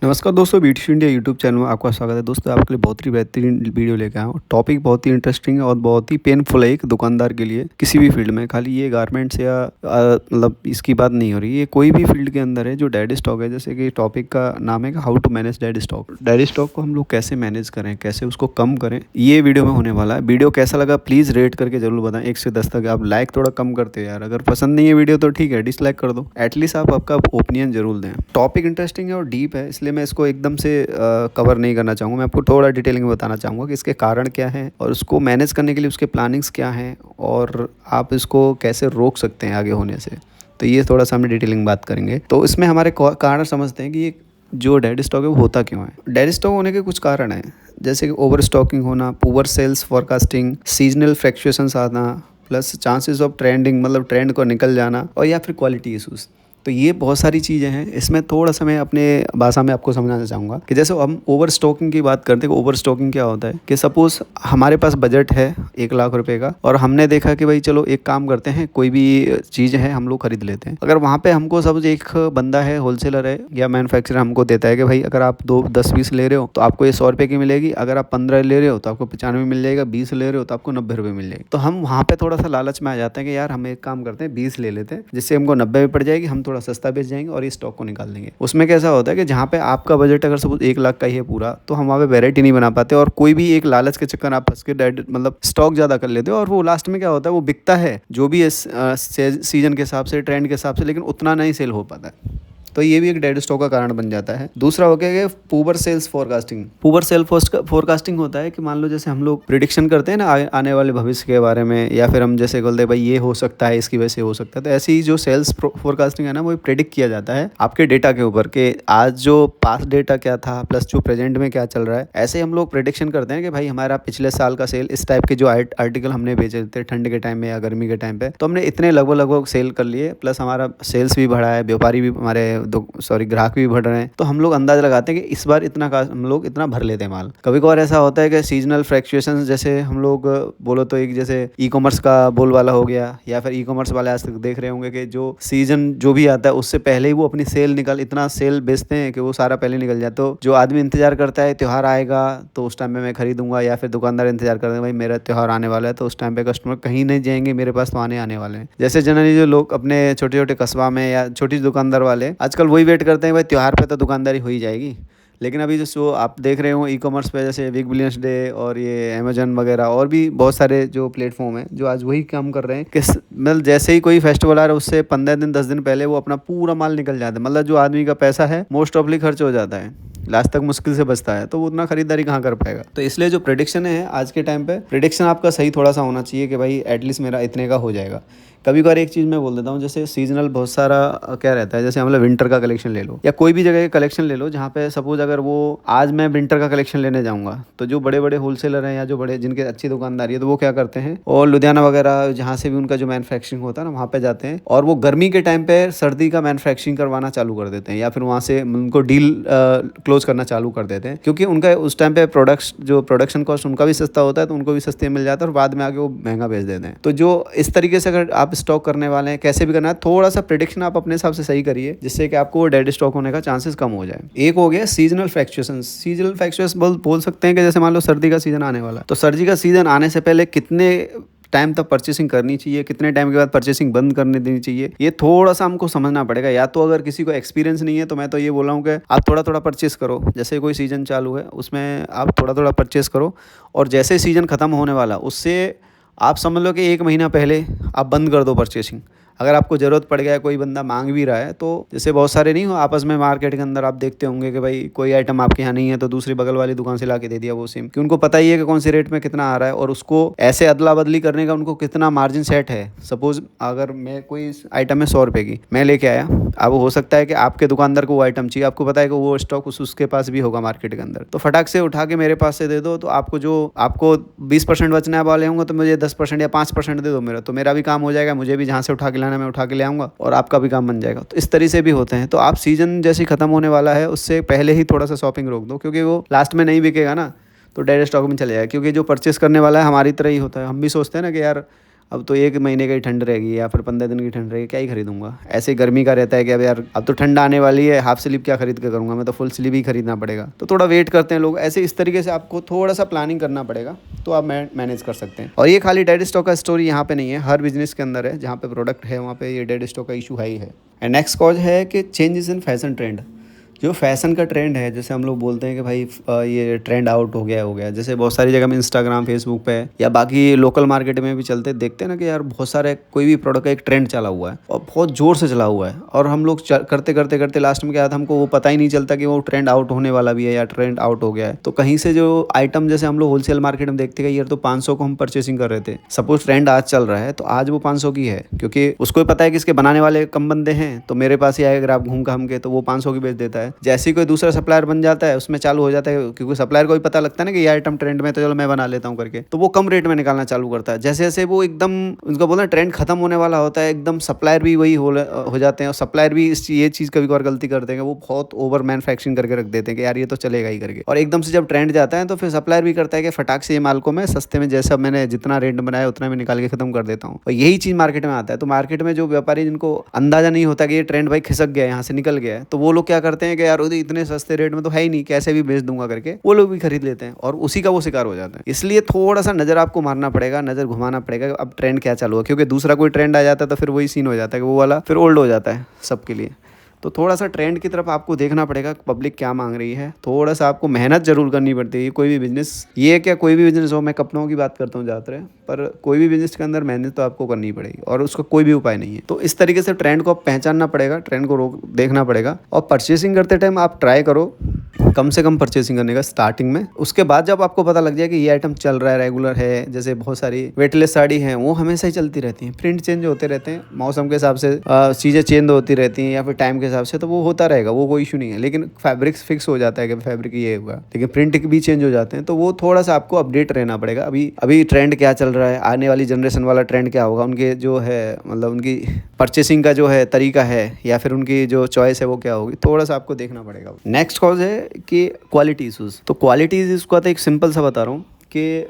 नमस्कार दोस्तों, BTC India YouTube channel में आपका स्वागत है। दोस्तों, आपके लिए बहुत ही बेहतरीन वीडियो लेके आया हूँ। टॉपिक बहुत ही इंटरेस्टिंग है और बहुत ही पेनफुल है एक दुकानदार के लिए, किसी भी फील्ड में। खाली ये गारमेंट्स या मतलब इसकी बात नहीं हो रही, ये कोई भी फील्ड के अंदर है जो डेड स्टॉक है। जैसे कि टॉपिक का नाम है how to manage dead stock. Dead stock को हम लोग कैसे मैनेज करें, कैसे उसको कम करें, ये वीडियो में होने वाला है। वीडियो कैसा लगा प्लीज़ रेट करके जरूर बताएं 1 से 10 तक। आप लाइक थोड़ा कम करते हो यार, अगर पसंद नहीं है वीडियो तो ठीक है, डिसलाइक कर दो। एटलीस्ट आप आपका ओपिनियन जरूर दें। टॉपिक इंटरेस्टिंग है और डीप है, इसलिए मैं इसको एकदम से कवर नहीं करना चाहूँगा। मैं आपको थोड़ा डिटेलिंग में बताना चाहूँगा कि इसके कारण क्या हैं और उसको मैनेज करने के लिए उसके प्लानिंग्स क्या हैं और आप इसको कैसे रोक सकते हैं आगे होने से। तो ये थोड़ा सा हम डिटेलिंग बात करेंगे। तो इसमें हमारे कारण समझते हैं कि ये जो डेड स्टॉक है वो होता क्यों है। डेड स्टॉक होने के कुछ कारण हैं, जैसे कि ओवर स्टॉकिंग होना, poor sales forecasting, seasonal fluctuations आना, प्लस चांसेस ऑफ ट्रेंडिंग मतलब ट्रेंड को निकल जाना, और या फिर क्वालिटी इशूज़। तो ये बहुत सारी चीज़ें हैं। इसमें थोड़ा सा मैं अपने भाषा में आपको समझाना चाहूँगा कि जैसे हम ओवर स्टॉकिंग की बात करते हैं। ओवर स्टॉकिंग क्या होता है कि सपोज़ हमारे पास बजट है 1 लाख रुपए का और हमने देखा कि भाई चलो एक काम करते हैं, कोई भी चीज़ है हम लोग खरीद लेते हैं। अगर वहाँ पे हमको सब एक बंदा है, होलसेलर है या मैन्युफैक्चरर हमको देता है कि भाई अगर आप 10-20 ले रहे हो तो आपको ये 100 रुपये की मिलेगी, अगर आप 15 ले रहे हो तो आपको 95 मिल जाएगा, 20 ले रहे हो तो आपको 90 रुपये मिल जाएगी। तो हम वहाँ पे थोड़ा सा लालच में आ जाते हैं कि यार हम एक काम करते हैं 20 ले लेते हैं, जिससे हमको 90 में पड़ जाएगी, हम थोड़ा सस्ता बेच जाएंगे और इस स्टॉक को निकाल देंगे। उसमें कैसा होता है कि जहाँ पे आपका बजट अगर सपोज 1 लाख का ही है पूरा, तो हम वहाँ पे वेराइटी नहीं बना पाते और कोई भी एक लालच के चक्कर आप फंस के डेड मतलब स्टॉक ज़्यादा कर लेते हो और वो लास्ट में क्या होता है, वो बिकता है जो भी इस सीजन के हिसाब से, ट्रेंड के हिसाब से, लेकिन उतना नहीं सेल हो पाता है। तो ये भी एक डेड स्टॉक का कारण बन जाता है। दूसरा हो गया कि poor sales forecasting. Poor sale forecasting होता है कि मान लो जैसे हम लोग प्रिडिक्शन करते हैं ना आने वाले भविष्य के बारे में, या फिर हम जैसे बोलते हैं भाई ये हो सकता है, इसकी वजह से हो सकता है। तो ऐसी ही जो सेल्स फोरकास्टिंग है ना, वो प्रिडिक्ट किया जाता है आपके डेटा के ऊपर कि आज जो पास्ट डेटा क्या था प्लस जो प्रेजेंट में क्या चल रहा है। ऐसे हम लोग प्रिडिक्शन करते हैं कि भाई हमारा पिछले साल का सेल, इस टाइप के जो आर्टिकल हमने बेचे थे ठंड के टाइम में या गर्मी के टाइम पे, तो हमने इतने लगभग सेल कर लिए, प्लस हमारा सेल्स भी बढ़ा है, व्यापारी भी हमारे ग्राहक भी बढ़ रहे हैं। तो हम लोग अंदाजा लगाते हैं कि इस बार हम लोग इतना भर लेते हैं माल। कभी कभार ऐसा होता है कि सीजनल फ्लक्चुएशंस, जैसे हम लोग बोलो तो एक जैसे ई कॉमर्स का बोलबाला हो गया, या फिर ई कॉमर्स वाले आज तक देख रहे होंगे कि जो सीजन जो भी आता है उससे पहले ही वो अपनी इतना सेल बेचते हैं कि वो सारा पहले निकल जाए। तो जो आदमी इंतजार करता है त्यौहार आएगा तो उस टाइम पे मैं खरीदूंगा, या फिर दुकानदार इंतजार करते हैं भाई मेरा त्यौहार आने वाला है तो उस टाइम पे कस्टमर कहीं नहीं जाएंगे, मेरे पास तो आने वाले हैं। जैसे जनरली जो लोग अपने छोटे छोटे कस्बा में या छोटी दुकानदार वाले आजकल वही वेट करते हैं भाई त्योहार पे तो दुकानदारी हो ही जाएगी। लेकिन अभी जो आप देख रहे हो ई कॉमर्स पे, जैसे बिग बिलियंस डे और ये अमेजन वगैरह और भी बहुत सारे जो प्लेटफॉर्म हैं जो आज वही काम कर रहे हैं कि मतलब जैसे ही कोई फेस्टिवल आ रहा है उससे 15 दिन 10 दिन पहले वो अपना पूरा माल निकल जाता है। मतलब जो आदमी का पैसा है मोस्ट ऑफली खर्च हो जाता है, लास्ट तक मुश्किल से बचता है, तो वो उतना खरीदारी कहाँ कर पाएगा। तो इसलिए जो प्रेडिक्शन है आज के टाइम पे, प्रेडिक्शन आपका सही थोड़ा सा होना चाहिए कि भाई एटलीस्ट मेरा इतने का हो जाएगा। कभी कभार एक चीज़ मैं बोल देता हूँ, जैसे सीजनल बहुत सारा क्या रहता है, जैसे मतलब विंटर का कलेक्शन ले लो या कोई भी जगह का कलेक्शन ले लो, जहाँ पे सपोज अगर वो आज मैं विंटर का कलेक्शन लेने जाऊँगा तो जो बड़े बड़े होलसेलर हैं या जो बड़े जिनके अच्छी दुकानदारी है तो वो क्या करते हैं, और लुधियाना वगैरह जहाँ से भी उनका जो मैन्युफैक्चरिंग होता है ना वहाँ पे जाते हैं और वो गर्मी के टाइम पे सर्दी का मैन्युफैक्चरिंग करवाना चालू कर देते हैं, या फिर वहाँ से उनको डील क्लोज करना चालू कर देते हैं, क्योंकि उनका उस टाइम पे प्रोडक्शन कॉस्ट उनका भी सस्ता होता है तो उनको भी सस्ते मिल जाता है और बाद में आके वो महंगा बेच देते हैं। तो जो इस तरीके से अगर आप स्टॉक करने वाले हैं, कैसे भी करना है, थोड़ा सा प्रेडिक्शन आप अपने हिसाब से सही करिए जिससे कि आपको डेड स्टॉक होने का चांसेस कम हो जाए। एक हो गया सीजनल फ्लक्चुएशंस। सीजनल फ्लक्चुएशंस बोल सकते हैं कि जैसे मान लो सर्दी का सीजन आने वाला, तो सर्दी का सीजन आने से पहले कितने टाइम तक परचेसिंग करनी चाहिए, कितने टाइम के बाद परचेसिंग बंद करने देनी चाहिए, ये थोड़ा सा हमको समझना पड़ेगा। या तो अगर किसी को एक्सपीरियंस नहीं है तो मैं तो ये बोल रहा हूँ कि आप थोड़ा थोड़ा परचेस करो। जैसे कोई सीजन चालू है उसमें आप थोड़ा थोड़ा परचेस करो, और जैसे सीजन ख़त्म होने वाला उससे आप समझ लो कि 1 महीना पहले आप बंद कर दो परचेसिंग। अगर आपको ज़रूरत पड़ गया है, कोई बंदा मांग भी रहा है, तो जैसे बहुत सारे नहीं हो आपस में मार्केट के अंदर आप देखते होंगे कि भाई कोई आइटम आपके यहाँ नहीं है तो दूसरी बगल वाली दुकान से ला के दे दिया वो सिम, कि उनको पता ही है कि कौन से रेट में कितना आ रहा है और उसको ऐसे अदला बदली करने का उनको कितना मार्जिन सेट है। सपोज अगर मैं कोई आइटम है 100 रुपये की मैं लेके आया, अब हो सकता है कि आपके दुकानदार को वो आइटम चाहिए, आपको पता है कि वो स्टॉक उसके पास भी होगा मार्केट के अंदर, तो फटाक से उठा के मेरे पास से दे दो, तो आपको 20% बचने वाले होंगे तो मुझे 10% या 5% दे दो मेरा, तो मेरा भी काम हो जाएगा, मुझे भी जहाँ से उठा के लाना मैं उठा के ले आऊँगा और आपका भी काम बन जाएगा। तो इस तरह से भी होते हैं। तो आप सीजन जैसे ख़त्म होने वाला है उससे पहले ही थोड़ा सा शॉपिंग रोक दो, क्योंकि वो लास्ट में नहीं बिकेगा ना तो डेड स्टॉक में चले जाएगा। क्योंकि जो परचेस करने वाला है हमारी तरह ही होता है, हम भी सोचते हैं ना कि यार अब तो 1 महीने का ही ठंड रहेगी या फिर 15 दिन की ठंड रहेगी, क्या ही खरीदूंगा। ऐसे गर्मी का रहता है कि अब यार अब तो ठंड आने वाली है, हाफ स्लीव क्या खरीद के करूँगा, मैं तो फुल स्लीव ही खरीदना पड़ेगा। तो थोड़ा वेट करते हैं लोग। ऐसे इस तरीके से आपको थोड़ा सा प्लानिंग करना पड़ेगा, तो आप मैनेज कर सकते हैं। और ये खाली डेड स्टॉक का स्टोरी यहाँ पे नहीं है, हर बिजनेस के अंदर है। जहाँ पे प्रोडक्ट है वहाँ पे ये डेड स्टॉक का इशू है ही है। एंड नेक्स्ट कॉज है कि चेंजेस इन फैशन ट्रेंड। जो फैशन का ट्रेंड है, जैसे हम लोग बोलते हैं कि भाई ये ट्रेंड आउट हो गया। जैसे बहुत सारी जगह में इंस्टाग्राम फेसबुक पे या बाकी लोकल मार्केट में भी चलते देखते हैं ना कि यार बहुत सारे कोई भी प्रोडक्ट का एक ट्रेंड चला हुआ है और बहुत ज़ोर से चला हुआ है, और हम लोग करते करते करते लास्ट में क्या था, हमको वो पता ही नहीं चलता कि वो ट्रेंड आउट होने वाला भी है या ट्रेंड आउट हो गया है। तो कहीं से जो आइटम, जैसे हम लोग होलसेल मार्केट में देखते हैं यार तो 500 को हम परचेसिंग कर रहे थे, सपोज ट्रेंड आज चल रहा है तो आज वो 500 की है, क्योंकि उसको पता है कि इसके बनाने वाले कम बंदे हैं तो मेरे पास ही आएगा, अगर आप घूम घाम के तो वो 500 की बेच देता है। जैसे ही कोई दूसरा सप्लायर बन जाता है उसमें चालू हो जाता है, क्योंकि सप्लायर को भी पता लगता है ना कि ये आइटम ट्रेंड में, तो चलो मैं बना लेता हूँ करके, तो वो कम रेट में निकालना चालू करता है। जैसे जैसे वो एकदम उनका बोलना ट्रेंड खत्म होने वाला होता है, एकदम सप्लायर भी वही हो जाते हैं, और सप्लायर भी ये चीज़ कभी कभार गलती करते हैं, वो बहुत ओवर मैन्युफैक्चरिंग करके रख देते हैं कि यार ये तो चलेगा ही करके, और एकदम से जब ट्रेंड जाता है तो फिर सप्लायर भी करता है कि फटाक से ये माल को मैं सस्ते में, जैसा मैंने जितना रेट बनाया उतना मैं निकाल के खत्म कर देता हूँ। और यही चीज़ मार्केट में आता है। तो मार्केट में जो व्यापारी जिनको अंदाजा नहीं होता कि ये ट्रेंड भाई खिसक गया है, यहाँ से निकल गया है, तो वो लोग क्या करते हैं कि यार इतने सस्ते रेट में तो है ही नहीं, कैसे भी बेच दूंगा करके वो लोग भी खरीद लेते हैं, और उसी का वो शिकार हो जाता है। इसलिए थोड़ा सा नजर आपको मारना पड़ेगा, नजर घुमाना पड़ेगा अब ट्रेंड क्या चालू है, क्योंकि दूसरा कोई ट्रेंड आ जाता है तो फिर वही सीन हो जाता है कि वो वाला फिर ओल्ड हो जाता है सबके लिए। तो थोड़ा सा ट्रेंड की तरफ आपको देखना पड़ेगा, पब्लिक क्या मांग रही है, थोड़ा सा आपको मेहनत जरूर करनी पड़ती है। कोई भी बिजनेस, ये क्या कोई भी बिजनेस हो, मैं कपड़ों की बात करता हूँ ज़्यादातर, पर कोई भी बिजनेस के अंदर मेहनत तो आपको करनी पड़ेगी और उसका कोई भी उपाय नहीं है। तो इस तरीके से ट्रेंड को आप पहचानना पड़ेगा, ट्रेंड को देखना पड़ेगा, और परचेसिंग करते टाइम आप ट्राई करो कम से कम परचेसिंग करने का स्टार्टिंग में। उसके बाद जब आपको पता लग जाए कि ये आइटम चल रहा है, रेगुलर है, जैसे बहुत सारी वेटलेस साड़ी हैं वो हमेशा ही चलती रहती हैं, प्रिंट चेंज होते रहते हैं, मौसम के हिसाब से चीज़ें चेंज होती रहती हैं या फिर टाइम के हिसाब से, तो वो होता रहेगा, वो कोई इशू नहीं है। लेकिन फैब्रिक्स फिक्स हो जाता है कि फैब्रिक ये होगा, लेकिन प्रिंट भी चेंज हो जाते हैं, तो वो थोड़ा सा आपको अपडेट रहना पड़ेगा। अभी ट्रेंड क्या चल रहा है, आने वाली जनरेशन वाला ट्रेंड क्या होगा, उनके जो है मतलब उनकी परचेसिंग का जो है तरीका है या फिर उनकी जो चॉइस है वो क्या होगी, थोड़ा सा आपको देखना पड़ेगा। नेक्स्ट कॉज है कि क्वालिटी इशूज़। तो क्वालिटी इशूज़ को तो एक सिंपल सा बता रहा हूँ कि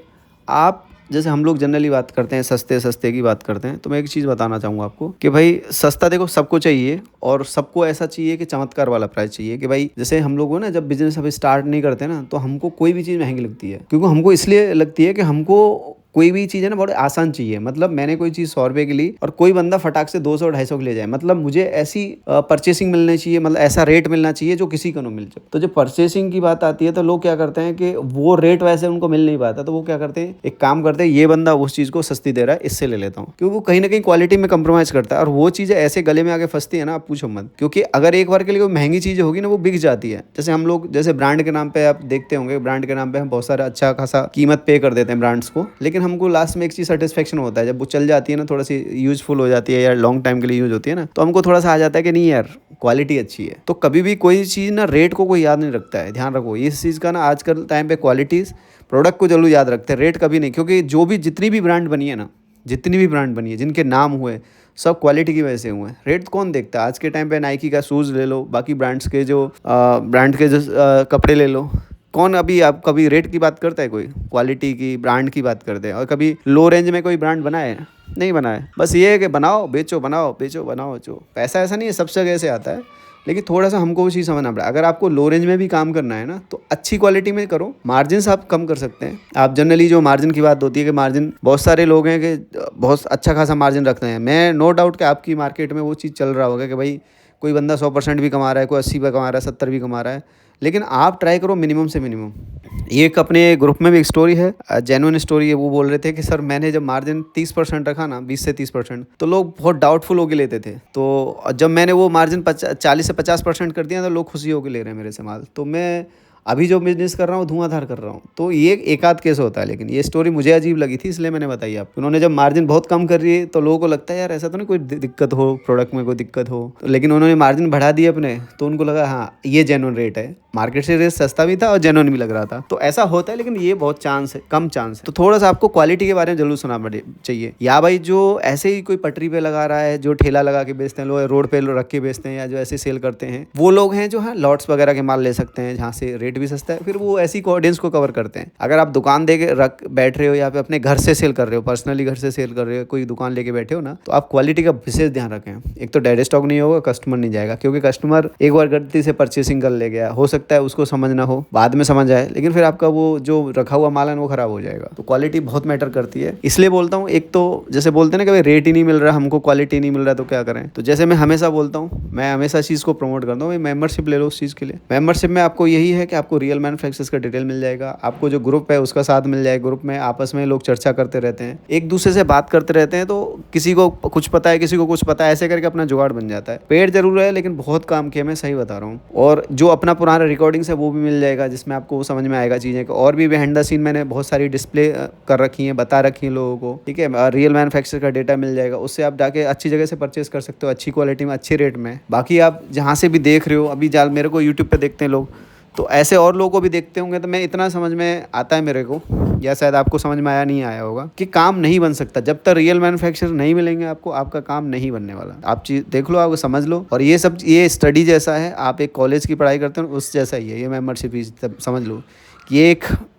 आप, जैसे हम लोग जनरली बात करते हैं सस्ते सस्ते की बात करते हैं, तो मैं एक चीज़ बताना चाहूँगा आपको कि भाई सस्ता देखो सबको चाहिए, और सबको ऐसा चाहिए कि चमत्कार वाला प्राइस चाहिए, कि भाई जैसे हम लोग हो ना, जब बिजनेस अभी स्टार्ट नहीं करते ना तो हमको कोई भी चीज़ महंगी लगती है, क्योंकि हमको इसलिए लगती है कि हमको कोई भी चीज़ है ना बहुत आसान चाहिए। मतलब मैंने कोई चीज़ 100 रुपये की ली और कोई बंदा फटाक से 200-250 की ले जाए, मतलब मुझे ऐसी परचेसिंग मिलनी चाहिए, मतलब ऐसा रेट मिलना चाहिए जो किसी को न मिल जाए। तो जब परचेसिंग की बात आती है तो लोग क्या करते हैं कि वो रेट वैसे उनको मिल नहीं पाता, तो वो क्या करते हैं, एक काम करते हैं, ये बंदा उस चीज़ को सस्ती दे रहा है इससे ले लेता हूँ, क्योंकि वो कहीं ना कहीं क्वालिटी में कंप्रोमाइज़ करता है, और वो चीज़ें ऐसे गले में आके फंसती है ना, आप पूछो मत। क्योंकि अगर एक बार के लिए कोई महंगी चीज़ होगी ना वो बिक जाती है। जैसे हम लोग जैसे ब्रांड के नाम पे आप देखते होंगे, ब्रांड के नाम पे हम बहुत सारा अच्छा खासा कीमत पे कर देते हैं ब्रांड्स को, लेकिन हमको लास्ट में सेटिस्फेक्शन होता है जब वो चल जाती है ना, थोड़ा सी यूजफुल हो जाती है या लॉन्ग टाइम के लिए यूज होती है ना, तो हमको थोड़ा सा आ जाता है कि नहीं यार क्वालिटी अच्छी है। तो कभी भी कोई चीज़ ना रेट को कोई याद नहीं रखता है, ध्यान रखो इस चीज़ का ना। आजकल टाइम पे क्वालिटीज़ प्रोडक्ट को जरूर याद रखते हैं, रेट कभी नहीं, क्योंकि जो भी जितनी भी ब्रांड बनी है ना, जितनी भी ब्रांड बनी है जिनके नाम हुए सब क्वालिटी की वजह से हुए हैं। रेट कौन देखता है आज के टाइम पे? नाइकी का शूज़ ले लो, बाकी ब्रांड्स के जो कपड़े ले लो, कौन अभी आप कभी रेट की बात करता है? कोई क्वालिटी की ब्रांड की बात करते हैं। और कभी लो रेंज में कोई ब्रांड बना है? नहीं बना है। बस ये है कि बनाओ बेचो, बनाओ बेचो, बनाओ बेचो। पैसा ऐसा नहीं है सब जगह से आता है, लेकिन थोड़ा सा हमको वो चीज़ समझना पड़ा। अगर आपको लो रेंज में भी काम करना है ना तो अच्छी क्वालिटी में करो, मार्जिन आप कम कर सकते हैं। आप जनरली जो मार्जिन की बात होती है कि मार्जिन, बहुत सारे लोग हैं कि बहुत अच्छा खासा मार्जिन रखते हैं। मैं नो डाउट कि आपकी मार्केट में वो चीज़ चल रहा होगा कि भाई कोई बंदा 100% भी कमा रहा है, कोई 80 भी कमा रहा है, 70 भी कमा रहा है, लेकिन आप ट्राई करो मिनिमम से मिनिमम। एक अपने ग्रुप में भी एक स्टोरी है, जेन्युइन स्टोरी है। वो बोल रहे थे कि सर मैंने जब मार्जिन 30% रखा ना, 20 से 30%, तो लोग बहुत डाउटफुल होकर लेते थे। तो जब मैंने वो मार्जिन 40 से 50% कर दिया तो लोग खुशी होकर ले रहे हैं मेरे से माल। तो मैं अभी जो बिजनेस कर रहा हूँ धुआंधार कर रहा हूँ। तो ये एक आध केस होता है, लेकिन ये स्टोरी मुझे अजीब लगी थी इसलिए मैंने बताई आपको। उन्होंने जब मार्जिन बहुत कम कर रही है तो लोगों को लगता है यार ऐसा तो नहीं कोई दिक्कत हो, प्रोडक्ट में कोई दिक्कत हो, लेकिन उन्होंने मार्जिन बढ़ा दिए अपने, तो उनको लगा हाँ ये जेन्युइन रेट है। मार्केट से रेट सस्ता भी था और जेन्युइन भी लग रहा था। तो ऐसा होता है, लेकिन ये बहुत चांस है, कम चांस है। तो थोड़ा सा आपको क्वालिटी के बारे में जरूर सुना चाहिए। या भाई जो ऐसे ही कोई पटरी पे लगा रहा है, जो ठेला लगा के बेचते हैं लोग, रोड पे रख के बेचते हैं, या जो ऐसे सेल करते हैं, वो लोग हैं जो है लॉट्स वगैरह के माल ले सकते हैं जहाँ से रेट भी सस्ता है, फिर वो ऐसी ऑडियंस को कवर करते हैं। अगर आप दुकान दे के रख बैठ रहे हो या फिर अपने घर से सेल कर रहे हो, पर्सनली घर से सेल कर रहे हो, कोई दुकान लेके बैठे हो ना, तो आप क्वालिटी का विशेष ध्यान रखें। एक तो डेड स्टॉक नहीं होगा, कस्टमर नहीं जाएगा, क्योंकि कस्टमर एक बार गलती से परचेसिंग कर ले गया, हो सकता है उसको समझ ना हो, बाद में समझ आए, लेकिन फिर आपका वो जो रखा हुआ माल है वो खराब हो जाएगा। तो क्वालिटी बहुत मैटर करती है, इसलिए बोलता हूँ। एक तो जैसे बोलते हैं ना कि भाई रेट ही नहीं मिल रहा हमको, क्वालिटी नहीं मिल रहा, तो क्या करें। तो जैसे मैं हमेशा बोलता हूँ, मैं हमेशा चीज़ को प्रमोट करता हूँ, मेंबरशिप ले लो उस चीज़ के लिए। मेंबरशिप में आपको यही है कि आपको रियल मैन्युफैक्चरर्स का डिटेल मिल जाएगा, आपको जो ग्रुप है उसका साथ मिल जाएगा, ग्रुप में आपस में लोग चर्चा करते रहते हैं, एक दूसरे से बात करते रहते हैं, तो किसी को कुछ पता है, किसी को कुछ पता है, ऐसे करके अपना जुगाड़ बन जाता है। पेड जरूर है, लेकिन बहुत काम किया, मैं सही बता रहा हूँ। और जो अपना पुराना रिकॉर्डिंग्स है वो भी मिल जाएगा, जिसमें आपको समझ में आएगा चीज़ें। और भी बिहाइंड द सीन मैंने बहुत सारी डिस्प्ले कर रखी है, बता रखी है लोगों को, ठीक है। रियल मैन्युफैक्चरर का डेटा मिल जाएगा, उससे आप जाके अच्छी जगह से परचेस कर सकते हो, अच्छी क्वालिटी में, अच्छे रेट में। बाकी आप जहाँ से भी देख रहे हो, अभी जाल मेरे को यूट्यूब पे देखते हैं लोग, तो ऐसे और लोगों को भी देखते होंगे, तो मैं इतना समझ में आता है मेरे को, या शायद आपको समझ में आया नहीं आया होगा, कि काम नहीं बन सकता जब तक रियल मैन्युफैक्चरर नहीं मिलेंगे आपको, आपका काम नहीं बनने वाला। आप चीज़ देख लो, आप समझ लो। और ये सब, ये स्टडी जैसा है, आप एक कॉलेज की पढ़ाई करते हो उस जैसा ही है ये मेंबरशिप, समझ लो कि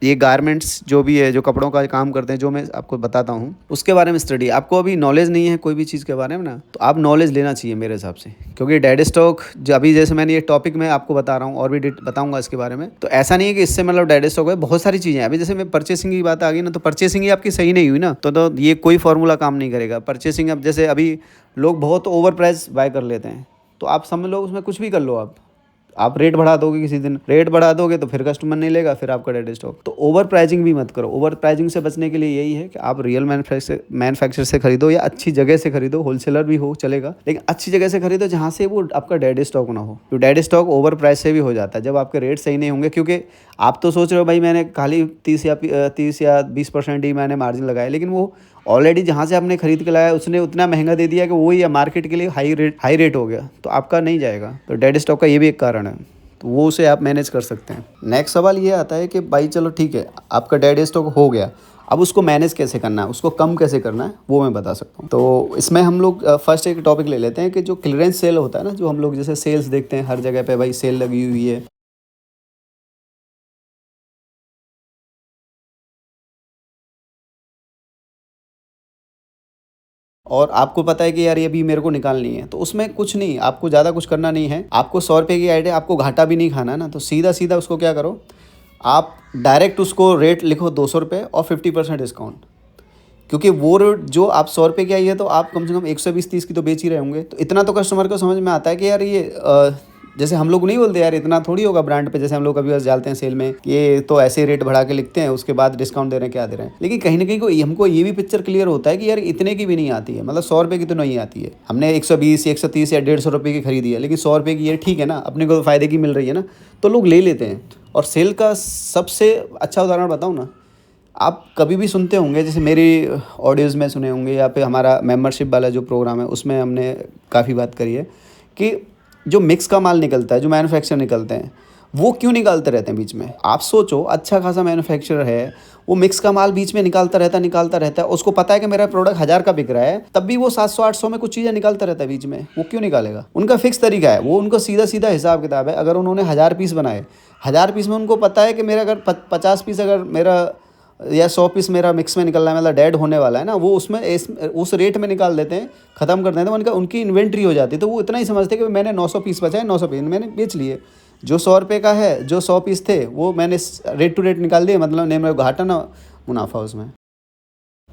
ये गारमेंट्स जो भी है, जो कपड़ों का काम करते हैं, जो मैं आपको बताता हूँ उसके बारे में स्टडी। आपको अभी नॉलेज नहीं है कोई भी चीज़ के बारे में ना, तो आप नॉलेज लेना चाहिए मेरे हिसाब से, क्योंकि डेड स्टॉक जो अभी जैसे मैंने ये टॉपिक में आपको बता रहा हूँ, और भी बताऊँगा इसके बारे में, तो ऐसा नहीं है कि इससे मतलब डेड स्टॉक है, बहुत सारी चीज़ें अभी जैसे मैं परचेसिंग की बात आ गई ना, तो परचेसिंग ही आपकी सही नहीं हुई ना, तो ये कोई फार्मूला काम नहीं करेगा। परचेसिंग अब जैसे अभी लोग बहुत ओवर प्राइस बाय कर लेते हैं, तो आप समझ लो उसमें कुछ भी कर लो, आप रेट बढ़ा दोगे, किसी दिन रेट बढ़ा दोगे तो फिर कस्टमर नहीं लेगा, फिर आपका डेड स्टॉक। तो ओवर प्राइसिंग भी मत करो। ओवर प्राइसिंग से बचने के लिए यही है कि आप रियल मैन्युफैक्चरर से खरीदो, या अच्छी जगह से खरीदो, होलसेलर भी हो चलेगा, लेकिन अच्छी जगह से खरीदो जहाँ से वो आपका डेड स्टॉक ना हो। तो डेड स्टॉक ओवर प्राइस से भी हो जाता है जब आपके रेट सही नहीं होंगे, क्योंकि आप तो सोच रहे हो भाई मैंने खाली 30 या 20% ही मैंने मार्जिन लगाया, लेकिन वो ऑलरेडी जहाँ से आपने खरीद के लाया उसने उतना महंगा दे दिया कि वो ही मार्केट के लिए हाई रेट हो गया, तो आपका नहीं जाएगा। तो डेड स्टॉक का ये भी एक कारण है, तो वो उसे आप मैनेज कर सकते हैं। नेक्स्ट सवाल ये आता है कि भाई चलो ठीक है, आपका डेड स्टॉक हो गया, अब उसको मैनेज कैसे करना है, उसको कम कैसे करना है, वो मैं बता सकता हूँ। तो इसमें हम लोग फर्स्ट एक टॉपिक ले लेते हैं कि जो क्लियरेंस सेल होता है ना, जो हम लोग जैसे सेल्स देखते हैं हर जगह पे, भाई सेल लगी हुई है, और आपको पता है कि यार ये भी मेरे को निकालनी है, तो उसमें कुछ नहीं, आपको ज़्यादा कुछ करना नहीं है। आपको 100 रुपये की आइडिया, आपको घाटा भी नहीं खाना है ना, तो सीधा सीधा उसको क्या करो, आप डायरेक्ट उसको रेट लिखो 200 रुपये और 50% डिस्काउंट। क्योंकि वो रेट जो आप 100 रुपये की आई है, तो आप कम से कम 120-130 की तो बेच ही रहे होंगे, तो इतना तो कस्टमर को समझ में आता है कि यार ये जैसे हम लोग नहीं बोलते यार इतना थोड़ी होगा ब्रांड पे, जैसे हम लोग कभी बस डालते हैं सेल में, ये तो ऐसे रेट बढ़ा के लिखते हैं, उसके बाद डिस्काउंट दे रहे हैं, क्या दे रहे हैं। लेकिन कहीं ना कहीं को हमको ये भी पिक्चर क्लियर होता है कि यार इतने की भी नहीं आती है, मतलब 100 रुपये की तो नहीं आती है। हमने 120, 130 या 150 रुपये की खरीदी है, लेकिन 100 रुपये की ये ठीक है ना, अपने को तो फ़ायदे की मिल रही है ना, तो लोग ले लेते हैं। और सेल का सबसे अच्छा उदाहरण बताऊँ ना, आप कभी भी सुनते होंगे, जैसे मेरी ऑडियोज़ में सुने होंगे, या फिर हमारा मेंबरशिप वाला जो प्रोग्राम है उसमें हमने काफ़ी बात करी है कि जो मिक्स का माल निकलता है, जो मैन्युफैक्चर निकलते हैं, वो क्यों निकालते रहते हैं बीच में। आप सोचो, अच्छा खासा मैन्युफैक्चरर है, वो मिक्स का माल बीच में निकालता रहता है, उसको पता है कि मेरा प्रोडक्ट 1000 का बिक रहा है, तब भी वो 700-800 में कुछ चीज़ें निकालता रहता है बीच में। वो क्यों निकालेगा? उनका फिक्स तरीका है, वो उनको सीधा सीधा हिसाब किताब है। अगर उन्होंने 1000 पीस बनाए, 1000 पीस में उनको पता है कि मेरा अगर 50 पीस अगर मेरा या 100 पीस मेरा मिक्स में निकल रहा है, मतलब डेड होने वाला है ना, वो उसमें उस रेट में निकाल देते हैं, ख़त्म कर देते हैं, तो उनकी इन्वेंट्री हो जाती है। तो वो इतना ही समझते हैं कि मैंने 900 पीस बचाए, 900 पीस मैंने बेच लिए। जो 100 रुपये का है, जो 100 पीस थे, वो मैंने रेट टू रेट निकाल दिए, मतलब नहीं मेरा घाटा ना मुनाफा उसमें।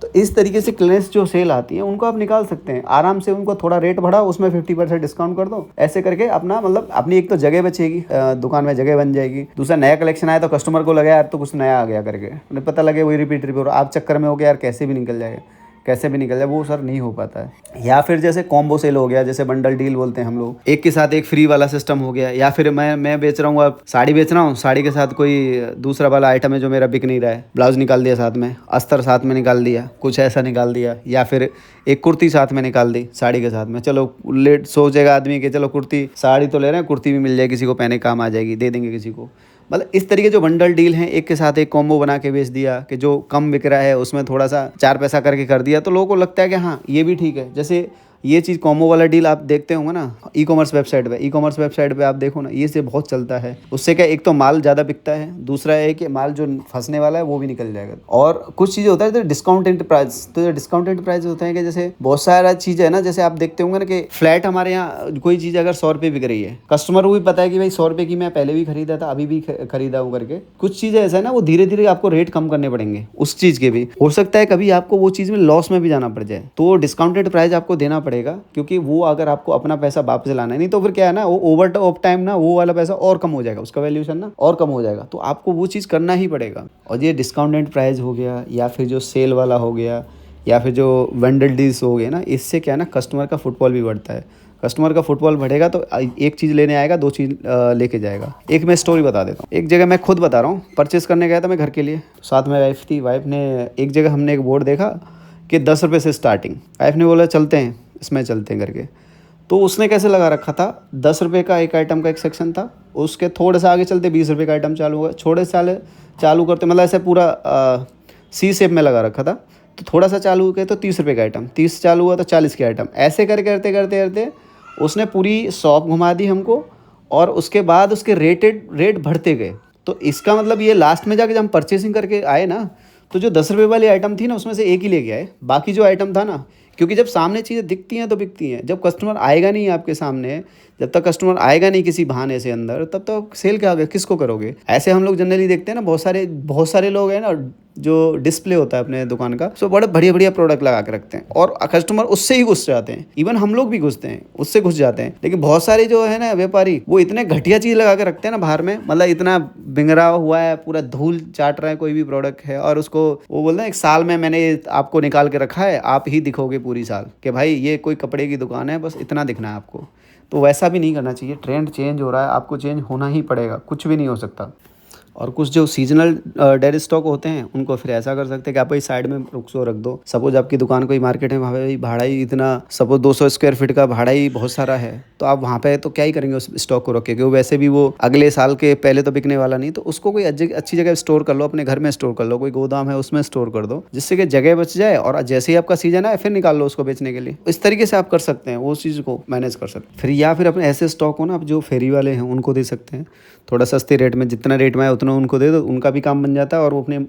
तो इस तरीके से क्लियरेंस जो सेल आती है उनको आप निकाल सकते हैं आराम से। उनको थोड़ा रेट बढ़ाओ, उसमें 50% डिस्काउंट कर दो, ऐसे करके अपना मतलब अपनी एक तो जगह बचेगी, दुकान में जगह बन जाएगी। दूसरा, नया कलेक्शन आया तो कस्टमर को लगे यार तो कुछ नया आ गया करके, उन्हें पता लगे वही रिपीट, और आप चक्कर में हो गया यार कैसे भी निकल जाएगा। कैसे भी निकल जाए, वो सर नहीं हो पाता है। या फिर जैसे कॉम्बो सेल हो गया, जैसे बंडल डील बोलते हैं हम लोग, एक के साथ एक फ्री वाला सिस्टम हो गया। या फिर मैं बेच रहा हूँ, अब साड़ी बेच रहा हूँ, साड़ी के साथ कोई दूसरा वाला आइटम है जो मेरा बिक नहीं रहा है, ब्लाउज निकाल दिया साथ में, अस्तर साथ में निकाल दिया, कुछ ऐसा निकाल दिया। या फिर एक कुर्ती साथ में निकाल दी साड़ी के साथ में, चलो लेट सोचेगा आदमी कि चलो कुर्ती, साड़ी तो ले रहे हैं, कुर्ती भी मिल जाए, किसी को पहने काम आ जाएगी, दे देंगे किसी को। मतलब इस तरीके जो बंडल डील हैं, एक के साथ एक कॉम्बो बना के बेच दिया कि जो कम बिक रहा है उसमें थोड़ा सा 4 पैसा करके कर दिया, तो लोगों को लगता है कि हाँ ये भी ठीक है। जैसे ये चीज़ कॉम्बो वाला डील आप देखते होंगे ना ई कॉमर्स वेबसाइट पे आप देखो ना, ये से बहुत चलता है। उससे क्या, एक तो माल ज़्यादा बिकता है, दूसरा है कि माल जो फंसने वाला है वो भी निकल जाएगा। और कुछ चीज़ें होता है तो डिस्काउंटेड प्राइस, तो डिस्काउंटेड प्राइस होते हैं कि जैसे बहुत सारा चीज़ है ना, जैसे आप देखते होंगे ना कि फ्लैट हमारे यहाँ कोई चीज़ अगर 100 रुपये बिक रही है, कस्टमर को भी पता है कि भाई 100 रुपये की मैं पहले भी खरीदा था, अभी भी खरीदा हूँ करके। कुछ चीज़ें ऐसा है ना, वो धीरे धीरे आपको रेट कम करने पड़ेंगे उस चीज़ के भी। हो सकता है कभी आपको वो चीज़ में लॉस में भी जाना पड़ जाए, तो डिस्काउंटेड प्राइस आपको देना पड़ेगा, क्योंकि वो अगर आपको अपना पैसा वापस लाना है, नहीं तो फिर क्या है ना, वो ओवर ऑफ टाइम ना वो वाला पैसा और कम हो जाएगा, उसका वैल्यूएशन ना और कम हो जाएगा, तो आपको वो चीज़ करना ही पड़ेगा। और ये डिस्काउंटेड प्राइस हो गया, या फिर जो सेल वाला हो गया, या फिर जो वेंडर डील्स हो गए ना, इससे क्या है ना, कस्टमर का फुटफॉल भी बढ़ता है। कस्टमर का फुटफॉल बढ़ेगा तो एक चीज़ लेने आएगा, 2 चीज़ लेके जाएगा। एक मैं स्टोरी बता देता हूँ। एक जगह मैं खुद बता रहा हूँ, परचेस करने गया था मैं घर के लिए, साथ में वाइफ थी। वाइफ ने एक जगह, हमने एक बोर्ड देखा कि 10 रुपये से स्टार्टिंग। वाइफ ने बोला चलते हैं, इसमें चलते हैं करके। तो उसने कैसे लगा रखा था, 10 रुपये का एक आइटम का एक सेक्शन था, उसके थोड़े से आगे चलते 20 रुपये का आइटम चालू हुआ, छोटे साले चालू करते, मतलब ऐसे पूरा सी शेप में लगा रखा था। तो थोड़ा सा चालू किया तो 30 रुपये का आइटम, 30 चालू हुआ तो 40 के आइटम, ऐसे करते करते करते उसने पूरी शॉप घुमा दी हमको। और उसके बाद उसके रेट बढ़ते गए। तो इसका मतलब ये लास्ट में जाके जब हम परचेसिंग करके आए ना, तो जो 10 रुपये वाली आइटम थी ना, उसमें से एक ही लेके आए, बाकी जो आइटम था ना, क्योंकि जब सामने चीज़ें दिखती हैं तो बिकती हैं, जब कस्टमर आएगा नहीं आपके सामने, जब तक कस्टमर आएगा नहीं किसी बहाने से अंदर, तब तक सेल क्या किसको करोगे। ऐसे हम लोग जनरली देखते हैं ना, बहुत सारे लोग हैं ना, जो डिस्प्ले होता है अपने दुकान का, सो बड़े बढ़िया बढ़िया प्रोडक्ट लगा के रखते हैं, और कस्टमर उससे ही घुस जाते हैं। इवन हम लोग भी घुसते हैं, उससे घुस जाते हैं। लेकिन बहुत सारे जो है ना व्यापारी, वो इतने घटिया चीज़ लगा के रखते हैं ना बाहर में, मतलब इतना बिंगरा हुआ है, पूरा धूल चाट रहा है कोई भी प्रोडक्ट है, और उसको वो बोलते हैं 1 साल में मैंने आपको निकाल के रखा है, आप ही दिखोगे पूरी साल कि भाई ये कोई कपड़े की दुकान है, बस इतना दिखना है आपको। तो वैसा भी नहीं करना चाहिए। ट्रेंड चेंज हो रहा है, आपको चेंज होना ही पड़ेगा, कुछ भी नहीं हो सकता। और कुछ जो सीजनल डेयरी स्टॉक होते हैं, उनको फिर ऐसा कर सकते हैं कि आप भाई साइड में रख दो। सपोज आपकी दुकान कोई मार्केट है, वहाँ पे भाड़ा ही इतना, सपोज 200 स्क्वायर फीट का भाड़ा ही बहुत सारा है, तो आप वहाँ पे तो क्या ही करेंगे उस स्टॉक को रख के, क्योंकि वैसे भी वो अगले साल के पहले तो बिकने वाला नहीं। तो उसको कोई अच्छी जगह स्टोर कर लो, अपने घर में स्टोर कर लो, कोई गोदाम है उसमें स्टोर कर दो, जिससे कि जगह बच जाए, और जैसे ही आपका सीजन आए फिर निकाल लो उसको बेचने के लिए। इस तरीके से आप कर सकते हैं, वो चीज़ को मैनेज कर सकते हैं। फिर या फिर अपने ऐसे स्टॉक हो ना, आप जो फेरी वाले हैं उनको दे सकते हैं, थोड़ा सस्ते रेट में, जितना रेट में आए उतना उनको दे दो, उनका भी काम बन जाता है। और वो अपने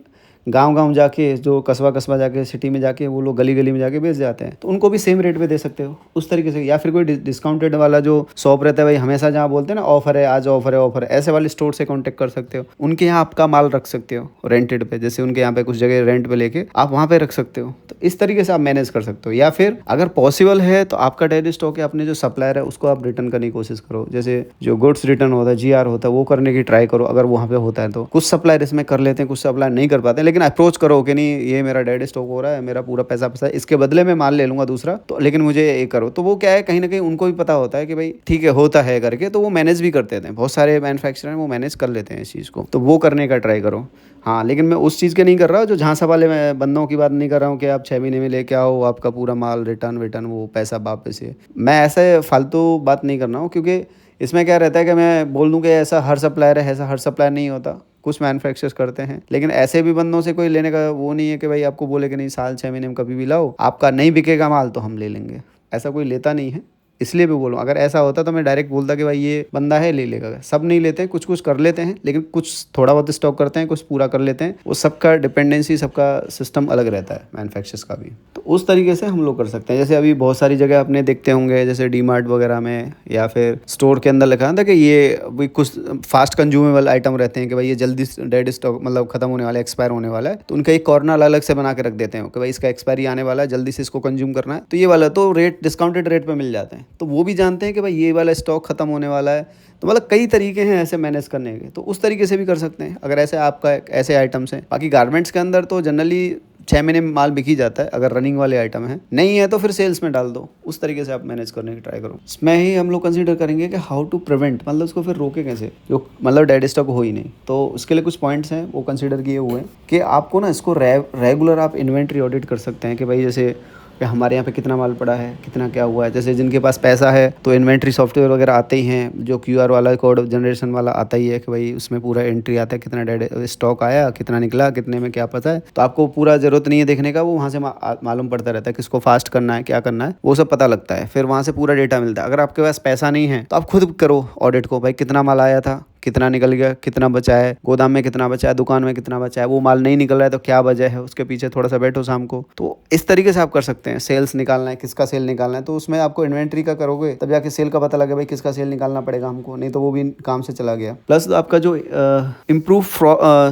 गांव जाके, जो कस्बा जाके, सिटी में जाके, वो लोग गली में जाके बेच जाते हैं, तो उनको भी सेम रेट पे दे सकते हो उस तरीके से। या फिर कोई डिस्काउंटेड वाला जो शॉप रहता है, भाई हमेशा जहाँ बोलते हैं ना ऑफर है, आज ऑफर है, ऐसे वाले स्टोर से कॉन्टेक्ट कर सकते हो, उनके यहाँ आपका माल रख सकते हो रेंटेड पे, जैसे उनके यहाँ पे कुछ जगह रेंट पे लेके आप वहाँ पे रख सकते हो। तो इस तरीके से आप मैनेज कर सकते हो। या फिर अगर पॉसिबल है तो आपका डेयरी स्टॉक है, अपने जो सप्लायर है उसको आप रिटर्न करने की कोशिश करो। जैसे जो गुड्स रिटर्न होता है, GR होता है, वो करने की ट्राई करो अगर वहाँ पे होता है तो। कुछ सप्लायर इसमें कर लेते हैं, कुछ सप्लायर नहीं कर पाते, लेकिन अप्रोच करो कि नहीं ये मेरा डेड स्टॉक हो रहा है, मेरा पूरा पैसा इसके बदले में माल ले लूंगा दूसरा, तो लेकिन मुझे ये करो। तो वो क्या है, कहीं ना कहीं उनको भी पता होता है कि भाई ठीक है होता है करके, तो वो मैनेज भी करते थे। बहुत सारे मैन्युफैक्चरर वो मैनेज कर लेते हैं इस चीज़ को, तो वो करने का ट्राई करो। हाँ, लेकिन मैं उस चीज़ के नहीं कर रहा हूँ जो झांसा वाले बंदों की बात नहीं कर रहा हूँ कि आप 6 महीने में लेके आओ, आपका पूरा माल रिटर्न वो पैसा वापस है। मैं ऐसे फालतू बात नहीं कर रहा हूँ, क्योंकि इसमें क्या रहता है कि मैं बोल दूँ कि ऐसा हर सप्लायर है, ऐसा हर सप्लायर नहीं होता। कुछ मैन्युफैक्चरर्स करते हैं, लेकिन ऐसे भी बंदों से कोई लेने का वो नहीं है कि भाई आपको बोले कि नहीं साल 6 महीने में कभी भी लाओ, आपका नहीं बिकेगा माल तो हम ले लेंगे, ऐसा कोई लेता नहीं है। इसलिए भी बोलूँ, अगर ऐसा होता तो मैं डायरेक्ट बोलता कि भाई ये बंदा है ले लेगा। सब नहीं लेते हैं, कुछ कर लेते हैं, लेकिन कुछ थोड़ा बहुत स्टॉक करते हैं, कुछ पूरा कर लेते हैं। वो सबका डिपेंडेंसी, सबका सिस्टम अलग रहता है मैन्युफैक्चरर्स का भी। तो उस तरीके से हम लोग कर सकते हैं। जैसे अभी बहुत सारी जगह अपने देखते होंगे, जैसे डीमार्ट वगैरह में या फिर स्टोर के अंदर लिखा था कि ये भी कुछ फास्ट कंज्यूमेबल आइटम रहते हैं कि भाई ये जल्दी डेड स्टॉक मतलब खत्म होने वाला है, एक्सपायर होने वाला है, तो उनका एक कॉर्नर अलग से बना के रख देते हैं कि भाई इसका एक्सपायरी आने वाला है, जल्दी से इसको कंज्यूम करना है। तो ये वाला तो रेट डिस्काउंटेड रेट पे मिल जाते हैं, तो वो भी जानते हैं कि भाई ये वाला स्टॉक खत्म होने वाला है। तो मतलब कई तरीके हैं ऐसे मैनेज करने के, तो उस तरीके से भी कर सकते हैं अगर ऐसे आपका ऐसे आइटम्स हैं। बाकी गारमेंट्स के अंदर तो जनरली 6 महीने में माल बिक ही जाता है अगर रनिंग वाले आइटम है। नहीं है तो फिर सेल्स में डाल दो, उस तरीके से आप मैनेज करने की ट्राई करो। इसमें ही हम लोग कंसीडर करेंगे कि हाउ टू प्रिवेंट, मतलब उसको फिर रोके कैसे, जो मतलब डेड स्टॉक हो ही नहीं। तो उसके लिए कुछ पॉइंट्स हैं वो कंसीडर किए हुए हैं कि आपको ना इसको रेगुलर आप इन्वेंट्री ऑडिट कर सकते हैं कि भाई जैसे कि हमारे यहाँ पे कितना माल पड़ा है, कितना क्या हुआ है। जैसे जिनके पास पैसा है तो इन्वेंट्री सॉफ्टवेयर वगैरह आते ही हैं, जो QR वाला कोड जनरेशन वाला आता ही है कि भाई उसमें पूरा एंट्री आता है, कितना डेड स्टॉक आया, कितना निकला, कितने में क्या पता है। तो आपको पूरा ज़रूरत नहीं है देखने का, वो वहाँ से मालूम पड़ता रहता है किसको फास्ट करना है, क्या करना है, वो सब पता लगता है। फिर वहाँ से पूरा डेटा मिलता है। अगर आपके पास पैसा नहीं है तो आप खुद करो ऑडिट को, भाई कितना माल आया था, कितना निकल गया, कितना बचा है, गोदाम में कितना बचा है, दुकान में कितना बचा है, वो माल नहीं निकल रहा है तो क्या वजह है, उसके पीछे थोड़ा सा बैठो शाम को। तो इस तरीके से आप कर सकते हैं। सेल्स निकालना है, किसका सेल निकालना है, तो उसमें आपको इन्वेंट्री का करोगे तब जाके सेल का पता लगे भाई किसका सेल निकालना पड़ेगा हमको, नहीं तो वो भी काम से चला गया। प्लस आपका जो इम्प्रूव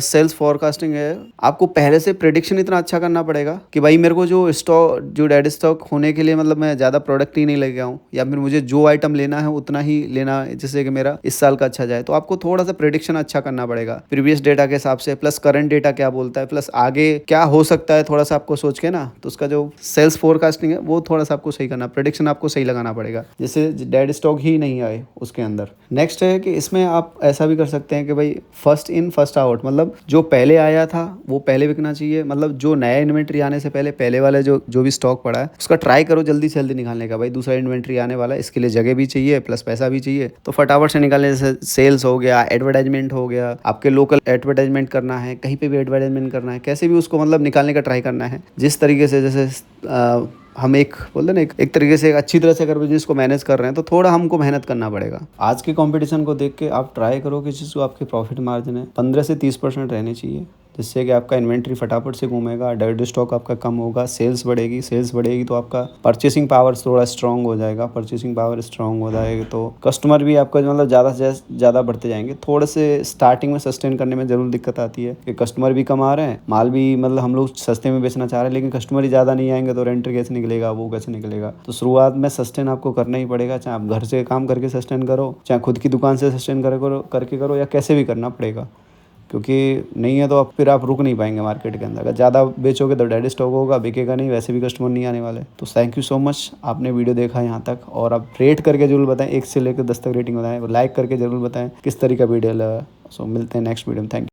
सेल्स फॉरकास्टिंग है, आपको पहले से प्रेडिक्शन इतना अच्छा करना पड़ेगा कि भाई मेरे को जो डेड स्टॉक होने के लिए मतलब मैं ज़्यादा प्रोडक्ट ही नहीं लेके आऊँ, या फिर मुझे जो आइटम लेना है उतना ही लेना है जिससे कि मेरा इस साल का अच्छा जाए। तो आपको थोड़ा सा प्रेडिक्शन अच्छा करना पड़ेगा प्रीवियस डेटा के हिसाब से, प्लस करंट डेटा क्या बोलता है, प्लस आगे क्या हो सकता है, थोड़ा सा आपको सोच के ना, तो उसका जो सेल्स फोरकास्टिंग है वो थोड़ा सा आपको सही करना, प्रेडिक्शन आपको सही लगाना पड़ेगा जिससे डेड स्टॉक ही नहीं आए उसके अंदर। नेक्स्ट है कि इसमें आप ऐसा भी कर सकते हैं कि भाई फर्स्ट इन फर्स्ट आउट, मतलब जो पहले आया था वो पहले बिकना चाहिए। मतलब जो नया इन्वेंट्री आने से पहले वाले जो भी स्टॉक पड़ा है उसका ट्राई करो जल्दी से जल्दी निकालने का। भाई दूसरा इन्वेंट्री आने वाला है, इसके लिए जगह भी चाहिए प्लस पैसा भी चाहिए, तो फटाफट से निकालने। जैसे सेल्स हो गया, एडवर्टाइजमेंट हो गया, आपके लोकल एडवर्टाइजमेंट करना है, कहीं पे भी एडवर्टाइजमेंट करना है, कैसे भी उसको मतलब निकालने का ट्राई करना है। जिस तरीके से जैसे हम एक बोलते ना एक तरीके से अच्छी तरह से अगर बिजनेस को मैनेज कर रहे हैं तो थोड़ा हमको मेहनत करना पड़ेगा। आज के कंपटीशन को देख के आप ट्राई करो कि जो आपके प्रॉफिट मार्जिन है 15 से 30% रहने चाहिए, जिससे कि आपका इन्वेंट्री फटाफट से घूमेगा, डेड स्टॉक आपका कम होगा, सेल्स बढ़ेगी तो आपका परचेसिंग पावर थोड़ा स्ट्रांग हो जाएगा। परचेसिंग पावर स्ट्रांग हो जाएगी तो कस्टमर भी आपका मतलब ज़्यादा से ज़्यादा बढ़ते जाएंगे। थोड़े से स्टार्टिंग में सस्टेन करने में ज़रूर दिक्कत आती है कि कस्टमर भी कम आ रहे हैं, माल भी मतलब हम लोग सस्ते में बेचना चाह रहे हैं, लेकिन कस्टमर ही ज़्यादा नहीं आएंगे तो रेंट कैसे निकलेगा, वो कैसे निकलेगा। तो शुरुआत में सस्टेन आपको करना ही पड़ेगा, चाहे आप घर से काम करके सस्टेन करो, चाहे खुद की दुकान से सस्टेन करके करो, या कैसे भी करना पड़ेगा, क्योंकि नहीं है तो फिर आप रुक नहीं पाएंगे मार्केट के अंदर। अगर ज़्यादा बेचोगे तो डेड स्टॉक होगा, बिकेगा नहीं, वैसे भी कस्टमर नहीं आने वाले। तो थैंक यू सो मच, आपने वीडियो देखा यहाँ तक, और आप रेट करके जरूर बताएं, 1 से लेकर 10 तक रेटिंग बताएं, लाइक करके जरूर बताएं किस तरीके का वीडियो लगा। सो मिलते हैं नेक्स्ट वीडियो में। Thank you.